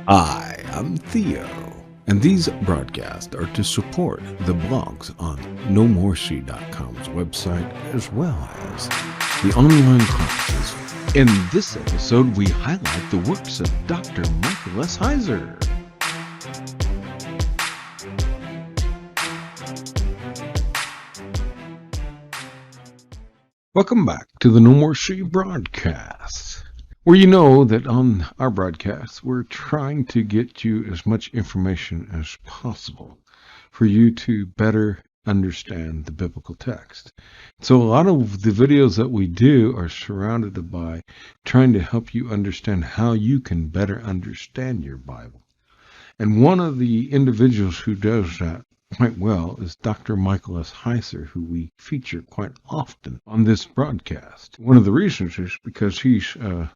Hi, I'm Theo, and these broadcasts are to support the blogs on NoMoreShe.com's website as well as the online classes. In this episode, we highlight the works of Dr. Michael S. Heiser. Welcome back to the No More She broadcast, where you know that on our broadcast, we're trying to get you as much information as possible for you to better understand the biblical text. So a lot of the videos that we do are surrounded by trying to help you understand how you can better understand your Bible. And one of the individuals who does that quite well is Dr. Michael S. Heiser, who we feature quite often on this broadcast. One of the reasons is because he's a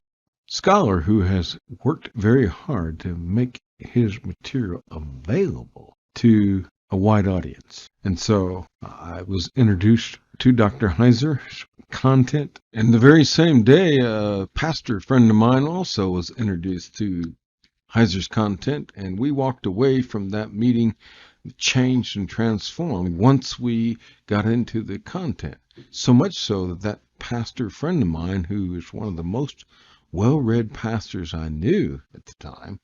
scholar who has worked very hard to make his material available to a wide audience. And so I was introduced to Dr. Heiser's content, and the very same day, a pastor friend of mine also was introduced to Heiser's content, and we walked away from that meeting changed and transformed once we got into the content. So much so that that pastor friend of mine, who is one of the most well-read pastors I knew at the time,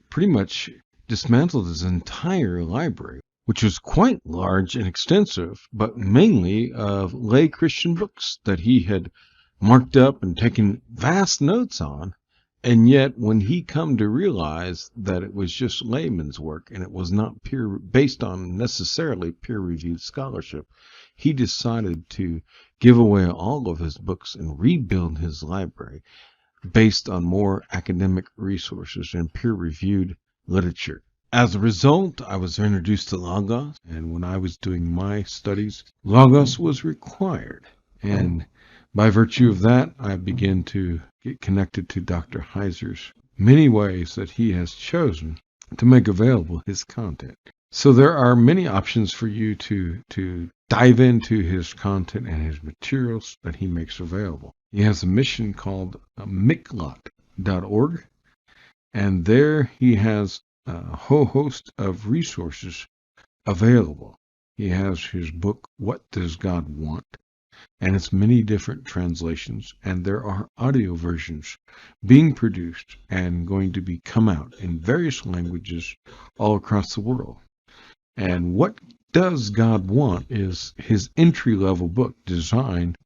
pretty much dismantled his entire library, which was quite large and extensive, but mainly of lay Christian books that he had marked up and taken vast notes on. And yet, when he come to realize that it was just layman's work and it was not based on necessarily peer-reviewed scholarship, he decided to give away all of his books and rebuild his library based on more academic resources and peer-reviewed literature. As a result, I was introduced to Logos, and when I was doing my studies, Logos was required. And by virtue of that, I began to get connected to Dr. Heiser's many ways that he has chosen to make available his content. So there are many options for you to dive into his content and his materials that he makes available. He has a mission called miclot.org, and there he has a whole host of resources available. He has his book, What Does God Want? And it's many different translations, and there are audio versions being produced and going to be come out in various languages all across the world. And What Does God Want is his entry-level book designed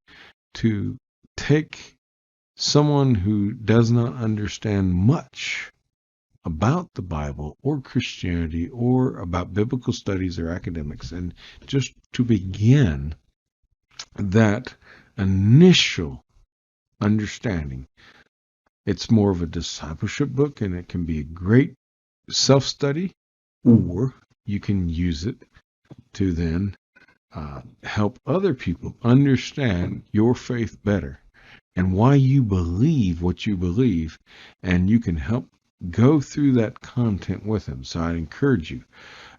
to take someone who does not understand much about the Bible or Christianity or about biblical studies or academics, and just to begin that initial understanding. It's more of a discipleship book, and it can be a great self-study, or you can use it to then help other people understand your faith better and why you believe what you believe, and you can help go through that content with them. So I encourage you,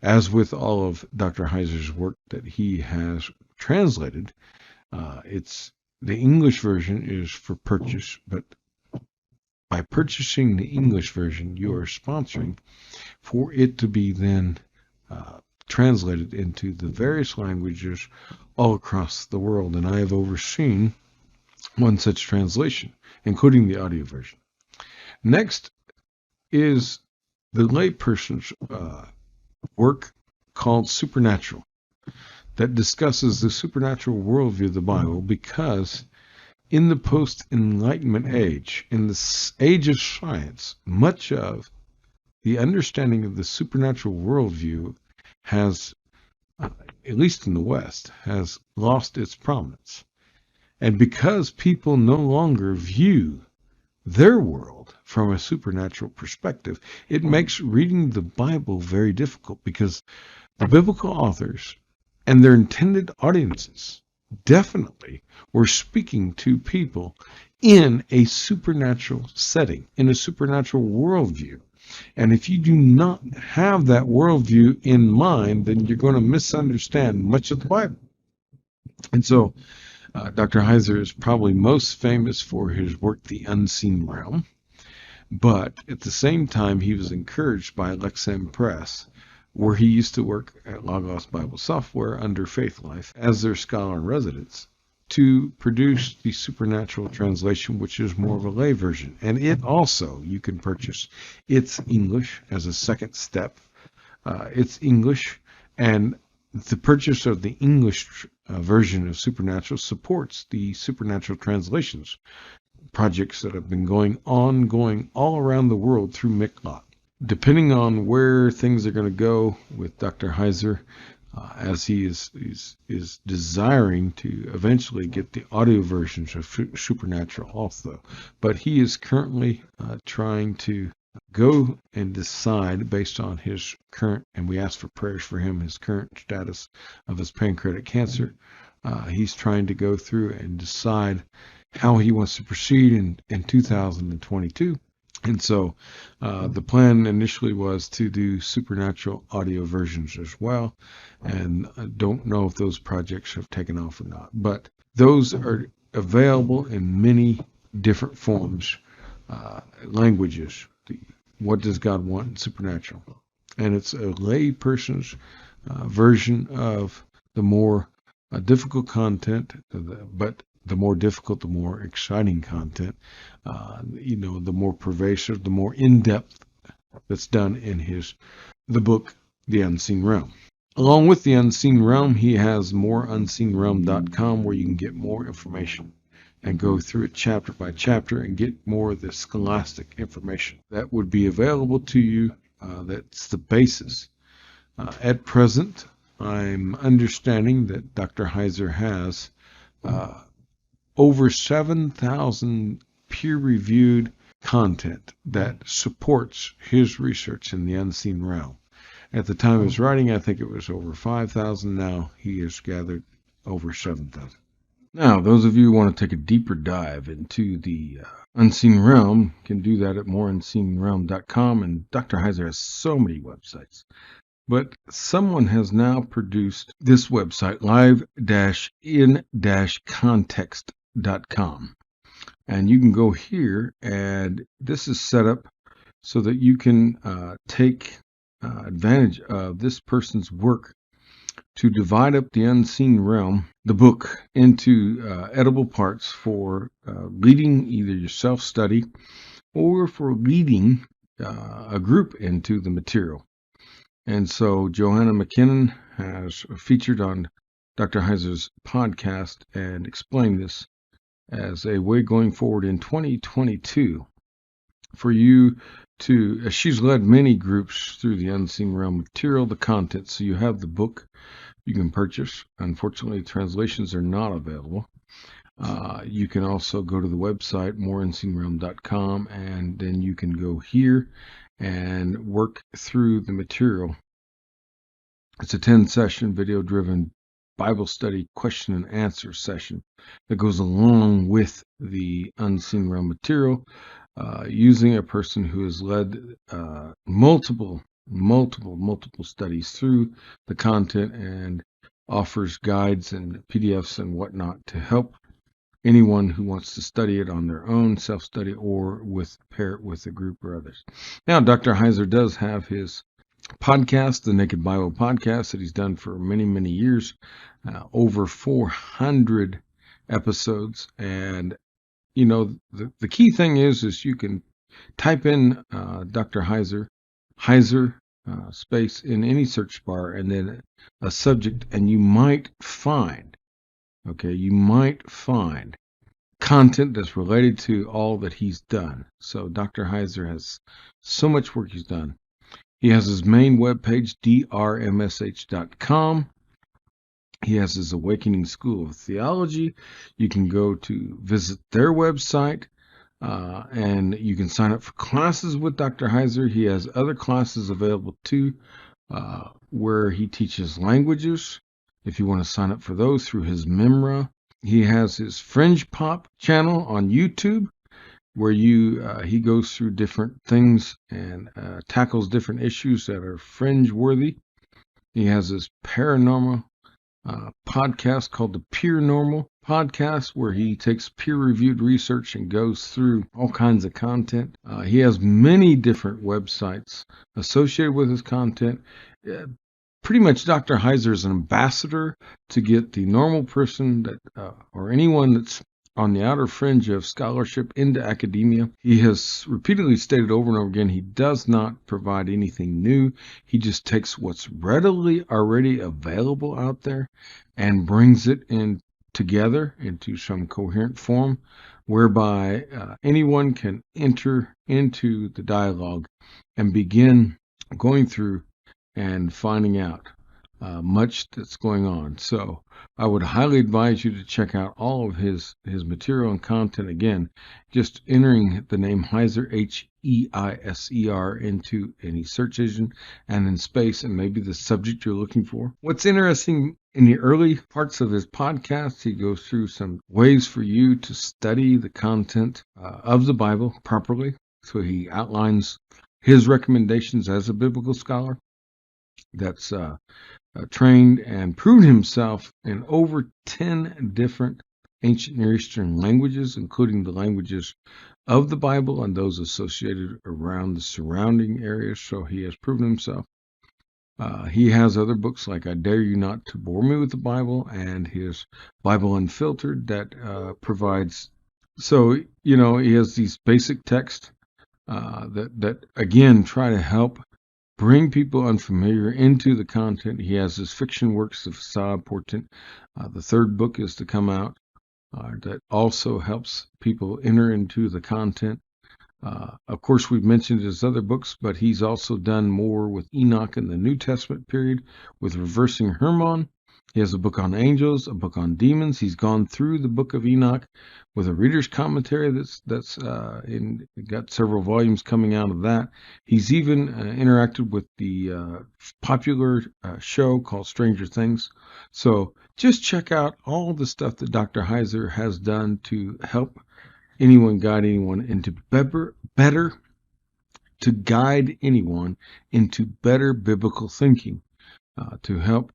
as with all of Dr. Heiser's work that he has translated, it's the English version is for purchase, but by purchasing the English version, you are sponsoring for it to be then translated into the various languages all across the world. And I have overseen one such translation, including the audio version. Next is the layperson's work called Supernatural, that discusses the supernatural worldview of the Bible, because in the post-Enlightenment age, in the age of science, much of the understanding of the supernatural worldview has, at least in the West, has lost its prominence. And because people no longer view their world from a supernatural perspective, it makes reading the Bible very difficult, because the biblical authors and their intended audiences definitely were speaking to people in a supernatural setting, in a supernatural worldview. And if you do not have that worldview in mind, then you're going to misunderstand much of the Bible. And so Dr. Heiser is probably most famous for his work, The Unseen Realm. But at the same time, he was encouraged by Lexham Press, where he used to work at Logos Bible Software under Faith Life as their scholar in residence, to produce the Supernatural translation, which is more of a lay version. And it also, you can purchase. It's English as a second step. It's English, and the purchase of the English version of Supernatural supports the Supernatural translations projects that have been going all around the world through Miklot. Depending on where things are going to go with Dr. Heiser, as he is desiring to eventually get the audio versions of Supernatural also. But he is currently trying to go and decide based on his current, and we ask for prayers for him, his current status of his pancreatic cancer. He's trying to go through and decide how he wants to proceed in 2022. And so the plan initially was to do Supernatural audio versions as well. And I don't know if those projects have taken off or not. But those are available in many different forms, languages. What does God want in Supernatural? And it's a lay person's version of the more difficult content, but the more difficult, the more exciting content, the more pervasive, the more in-depth that's done in the book, The Unseen Realm. Along with The Unseen Realm, he has moreunseenrealm.com, where you can get more information and go through it chapter by chapter and get more of the scholastic information that would be available to you. That's the basis. At present, I'm understanding that Dr. Heiser has over 7,000 peer-reviewed content that supports his research in the unseen realm. At the time of his writing, I think it was over 5,000. Now he has gathered over 7,000. Now, those of you who want to take a deeper dive into the unseen realm can do that at moreunseenrealm.com, and Dr. Heiser has so many websites. But someone has now produced this website, live-in-context.com. And you can go here, and this is set up so that you can take advantage of this person's work to divide up the unseen realm, the book, into edible parts for leading either your self-study or for leading a group into the material. And so Joanna McKinnon has featured on Dr. Heiser's podcast and explained this as a way going forward in 2022 for you to, as she's led many groups through the unseen realm material, the content. So you have the book you can purchase. Unfortunately, translations are not available. You can also go to the website, moreunseenrealm.com, and then you can go here and work through the material. It's a 10-session video-driven Bible study question and answer session that goes along with the unseen realm material, using a person who has led multiple studies through the content and offers guides and PDFs and whatnot to help anyone who wants to study it on their own, self-study, or pair it with a group or others. Now, Dr. Heiser does have his podcast, the Naked Bible Podcast, that he's done for many, many years, over 400 episodes. And, the key thing is you can type in Dr. Heiser space in any search bar, and then a subject, and you might find content that's related to all that he's done. So Dr. Heiser has so much work he's done. He has his main webpage, drmsh.com. He has his Awakening School of Theology. You can go to visit their website, and you can sign up for classes with Dr. Heiser. He has other classes available too, where he teaches languages. If you want to sign up for those through his Memra. He has his Fringe Pop channel on YouTube, where he goes through different things and tackles different issues that are fringe worthy. He has his paranormal podcast called The Pure Normal, podcast where he takes peer-reviewed research and goes through all kinds of content. He has many different websites associated with his content. Pretty much Dr. Heiser is an ambassador to get the normal person that or anyone that's on the outer fringe of scholarship into academia. He has repeatedly stated over and over again he does not provide anything new. He just takes what's readily already available out there and brings it in together into some coherent form whereby anyone can enter into the dialogue and begin going through and finding out much that's going on. So I would highly advise you to check out all of his material and content. Again, just entering the name Heiser, Heiser, into any search engine and in space and maybe the subject you're looking for. What's interesting, in the early parts of his podcast, he goes through some ways for you to study the content of the Bible properly. So he outlines his recommendations as a biblical scholar that's trained and proved himself in over 10 different ancient Near Eastern languages, including the languages of the Bible and those associated around the surrounding areas. So he has proven himself. He has other books like I Dare You Not to Bore Me with the Bible and his Bible Unfiltered that provides. So, he has these basic texts that again try to help bring people unfamiliar into the content. He has his fiction works, The Facade Portent. The third book is to come out that also helps people enter into the content. Of course, we've mentioned his other books, but he's also done more with Enoch in the New Testament period, with Reversing Hermon. He has a book on angels, a book on demons. He's gone through the book of Enoch with a reader's commentary that's got several volumes coming out of that. He's even interacted with the popular show called Stranger Things. So just check out all the stuff that Dr. Heiser has done to help guide anyone into better biblical thinking, to help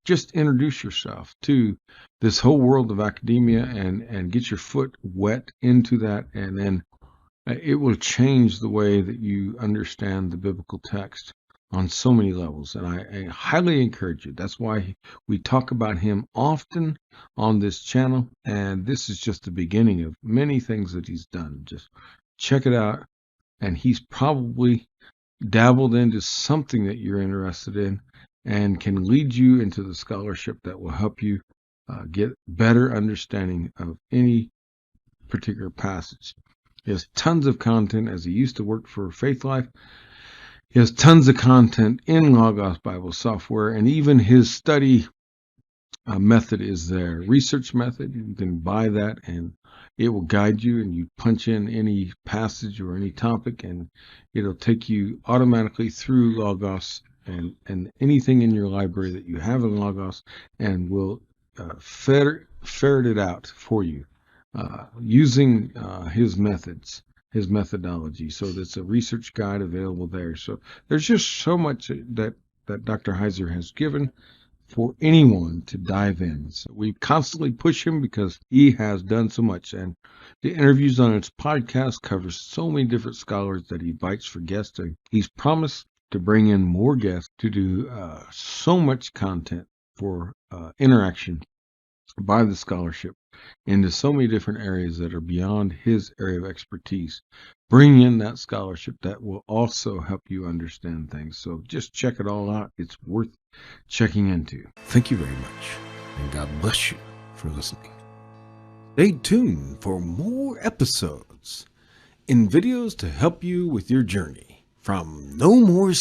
just introduce yourself to this whole world of academia and get your foot wet into that, and then it will change the way that you understand the biblical text on so many levels. And I highly encourage you. That's why we talk about him often on this channel, and this is just the beginning of many things that he's done. Just check it out, and he's probably dabbled into something that you're interested in and can lead you into the scholarship that will help you get better understanding of any particular passage. He has tons of content, as he used to work for Faith Life. He has tons of content in Logos Bible software, and even his study method is there. Research method, you can buy that, and it will guide you, and you punch in any passage or any topic, and it'll take you automatically through Logos and anything in your library that you have in Logos, and will ferret it out for you using his methods. His methodology. So there's a research guide available there. So there's just so much that Dr. Heiser has given for anyone to dive in. So we constantly push him because he has done so much. And the interviews on his podcast covers so many different scholars that he invites for guests. And he's promised to bring in more guests to do so much content for interaction by the scholarship into so many different areas that are beyond his area of expertise. Bring in that scholarship that will also help you understand things. So just check it all out. It's worth checking into. Thank you very much, and God bless you for listening. Stay tuned for more episodes in videos to help you with your journey from nomorec.com.